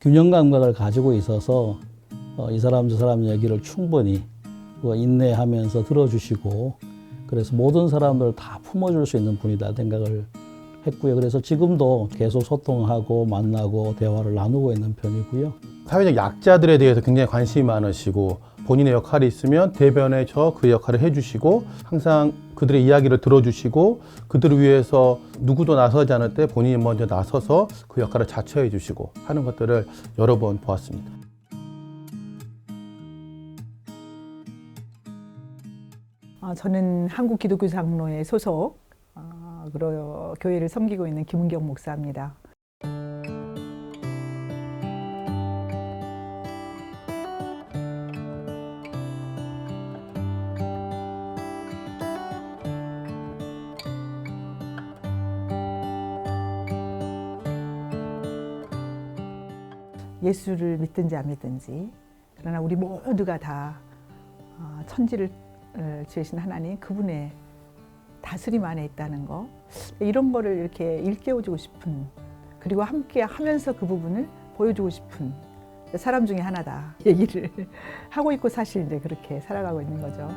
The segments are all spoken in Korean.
균형 감각을 가지고 있어서 이 사람 저 사람 얘기를 충분히 인내하면서 들어주시고, 그래서 모든 사람들을 다 품어줄 수 있는 분이다 생각을 했고요. 그래서 지금도 계속 소통하고 만나고 대화를 나누고 있는 편이고요. 사회적 약자들에 대해서 굉장히 관심이 많으시고, 본인의 역할이 있으면 대변해서 그 역할을 해주시고, 항상 그들의 이야기를 들어주시고, 그들을 위해서 누구도 나서지 않을 때 본인이 먼저 나서서 그 역할을 자처해 주시고 하는 것들을 여러 번 보았습니다. 저는 한국기독교장로회 소속 그리고 교회를 섬기고 있는 김은경 목사입니다. 예수를 믿든지 안 믿든지, 그러나 우리 모두가 다 천지를 지으신 하나님, 그분의 다스림 안에 있다는 거, 이런 거를 이렇게 일깨워주고 싶은, 그리고 함께 하면서 그 부분을 보여주고 싶은 사람 중에 하나다 얘기를 하고 있고, 사실 이제 그렇게 살아가고 있는 거죠.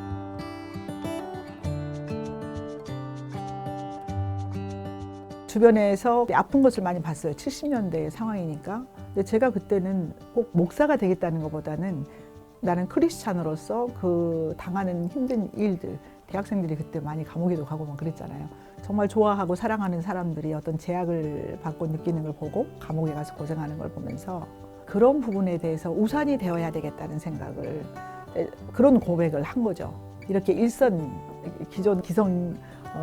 주변에서 아픈 것을 많이 봤어요. 70년대 상황이니까. 근데 제가 그때는 꼭 목사가 되겠다는 것보다는 나는 크리스찬으로서 그 당하는 힘든 일들, 대학생들이 그때 많이 감옥에도 가고 막 그랬잖아요. 정말 좋아하고 사랑하는 사람들이 어떤 제약을 받고 느끼는 걸 보고 감옥에 가서 고생하는 걸 보면서 그런 부분에 대해서 우산이 되어야 되겠다는 생각을, 그런 고백을 한 거죠. 이렇게 일선 기존 기성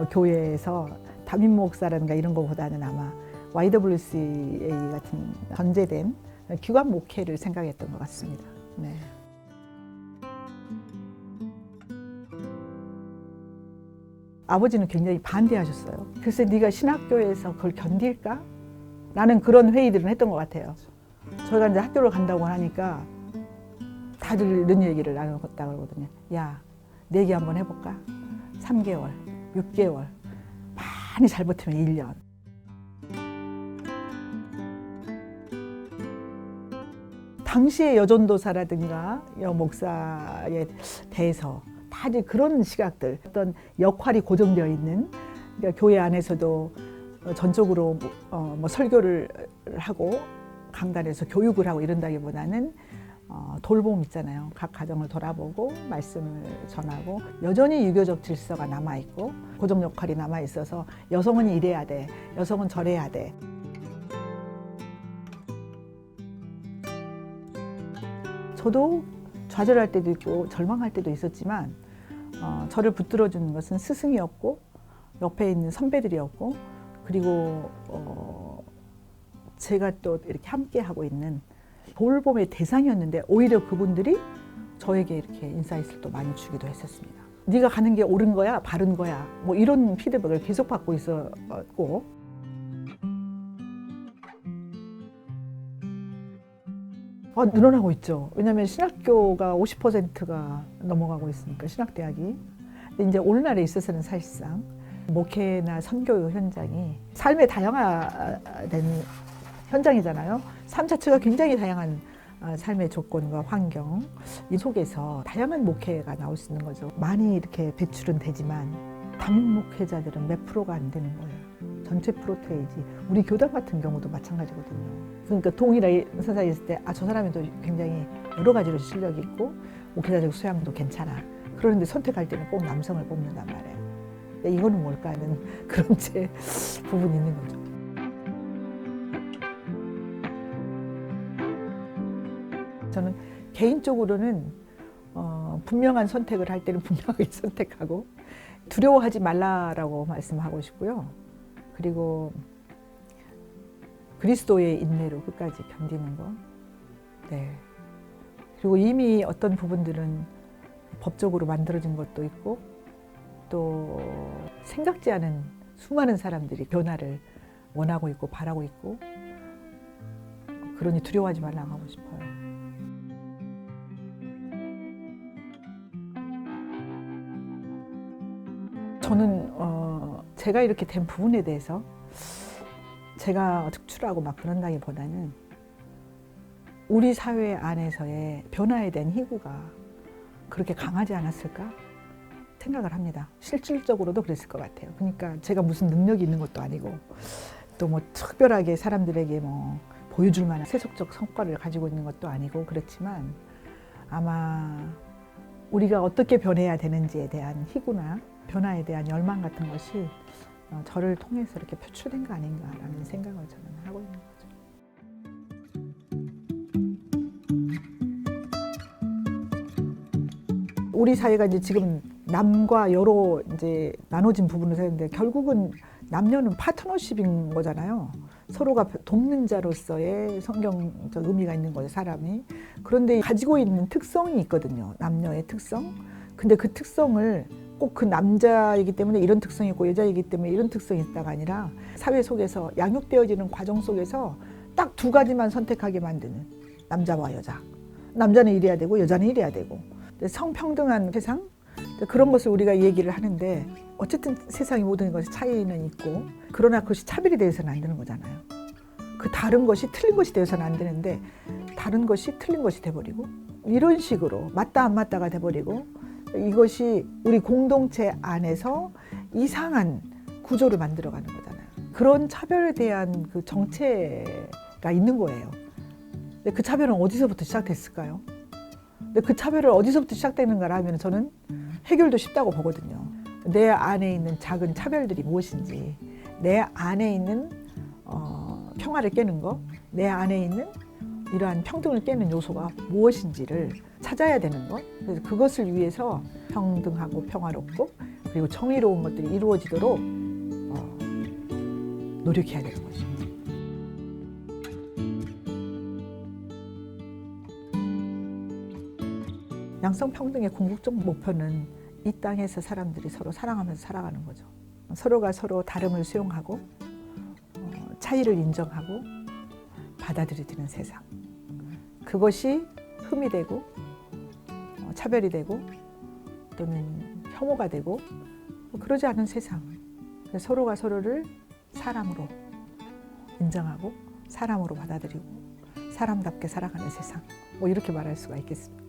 교회에서 담임 목사라든가 이런 것보다는 아마 YWCA 같은 전제된 기관 목회를 생각했던 것 같습니다. 네. 아버지는 굉장히 반대하셨어요. 글쎄 네가 신학교에서 그걸 견딜까? 라는 그런 회의들은 했던 것 같아요. 저희가 이제 학교를 간다고 하니까 다들 이런 얘기를 나눴다 그러거든요. 야, 내기 한번 해볼까? 3개월, 6개월, 많이 잘 버티면 1년. 당시의 여전도사라든가 여목사에 대해서 다들 그런 시각들, 어떤 역할이 고정되어 있는, 그러니까 교회 안에서도 전적으로 뭐 설교를 하고 강단에서 교육을 하고 이런다기보다는 돌봄 있잖아요. 각 가정을 돌아보고 말씀을 전하고, 여전히 유교적 질서가 남아있고 고정 역할이 남아있어서 여성은 이래야 돼, 여성은 저래야 돼. 저도 좌절할 때도 있고 절망할 때도 있었지만 저를 붙들어주는 것은 스승이었고 옆에 있는 선배들이었고, 그리고 제가 또 이렇게 함께 하고 있는 돌봄의 대상이었는데, 오히려 그분들이 저에게 이렇게 인사이트를 또 많이 주기도 했었습니다. 네가 가는 게 옳은 거야, 바른 거야, 뭐 이런 피드백을 계속 받고 있었고, 늘어나고 있죠. 왜냐하면 신학교가 50%가 넘어가고 있으니까, 신학대학이. 근데 이제 오늘날에 있어서는 사실상 목회나 선교 현장이 삶의 다양화된 현장이잖아요. 삶 자체가 굉장히 다양한 삶의 조건과 환경, 이 속에서 다양한 목회가 나올 수 있는 거죠. 많이 이렇게 배출은 되지만 담임 목회자들은 몇 프로가 안 되는 거예요. 전체 프로테이지. 우리 교단 같은 경우도 마찬가지거든요. 그러니까 동일하게 선사에 있을 때 저 사람도 굉장히 여러 가지로 실력이 있고 목회자적 수양도 괜찮아. 그런데 선택할 때는 꼭 남성을 뽑는단 말이에요. 근데 이거는 뭘까 하는 그런 제 부분이 있는 거죠. 저는 개인적으로는 분명한 선택을 할 때는 분명하게 선택하고, 두려워하지 말라라고 말씀하고 싶고요. 그리고 그리스도의 인내로 끝까지 견디는 거. 네. 그리고 이미 어떤 부분들은 법적으로 만들어진 것도 있고, 또 생각지 않은 수많은 사람들이 변화를 원하고 있고 바라고 있고, 그러니 두려워하지 말라고 하고 싶어요. 저는 제가 이렇게 된 부분에 대해서 제가 특출하고 막 그런다기보다는 우리 사회 안에서의 변화에 대한 희구가 그렇게 강하지 않았을까 생각을 합니다. 실질적으로도 그랬을 것 같아요. 그러니까 제가 무슨 능력이 있는 것도 아니고 또 뭐 특별하게 사람들에게 뭐 보여줄 만한 세속적 성과를 가지고 있는 것도 아니고 그렇지만 아마 우리가 어떻게 변해야 되는지에 대한 희구나 변화에 대한 열망 같은 것이 저를 통해서 이렇게 표출된 거 아닌가라는 생각을 저는 하고 있는 거죠. 우리 사회가 이제 지금 남과 여로 이제 나눠진 부분을 say는데 결국은 남녀는 파트너십인 거잖아요. 서로가 돕는 자로서의 성경적 의미가 있는 거죠, 사람이. 그런데 가지고 있는 특성이 있거든요, 남녀의 특성. 근데 그 특성을 꼭 그 남자이기 때문에 이런 특성이 있고 여자이기 때문에 이런 특성이 있다가 아니라 사회 속에서 양육되어지는 과정 속에서 딱 두 가지만 선택하게 만드는 남자와 여자. 남자는 이래야 되고 여자는 이래야 되고. 성평등한 세상? 그런 것을 우리가 얘기를 하는데 어쨌든 세상의 모든 것에 차이는 있고 그러나 그것이 차별이 되어서는 안 되는 거잖아요. 그 다른 것이 틀린 것이 되어서는 안 되는데 다른 것이 틀린 것이 돼버리고 이런 식으로 맞다 안 맞다가 돼버리고 이것이 우리 공동체 안에서 이상한 구조를 만들어가는 거잖아요. 그런 차별에 대한 그 정체가 있는 거예요. 근데 그 차별은 어디서부터 시작됐을까요? 근데 그 차별을 어디서부터 시작되는가 하면 저는 해결도 쉽다고 보거든요. 내 안에 있는 작은 차별들이 무엇인지, 내 안에 있는 평화를 깨는 것, 내 안에 있는 이러한 평등을 깨는 요소가 무엇인지를 찾아야 되는 것. 그래서 그것을 위해서 평등하고 평화롭고 그리고 정의로운 것들이 이루어지도록 노력해야 되는 거죠. 양성평등의 궁극적 목표는 이 땅에서 사람들이 서로 사랑하면서 살아가는 거죠. 서로가 서로 다름을 수용하고 차이를 인정하고 받아들이는 세상. 그것이 흠이 되고 차별이 되고 또는 혐오가 되고 그러지 않은 세상. 서로가 서로를 사람으로 인정하고 사람으로 받아들이고 사람답게 살아가는 세상. 뭐 이렇게 말할 수가 있겠습니다.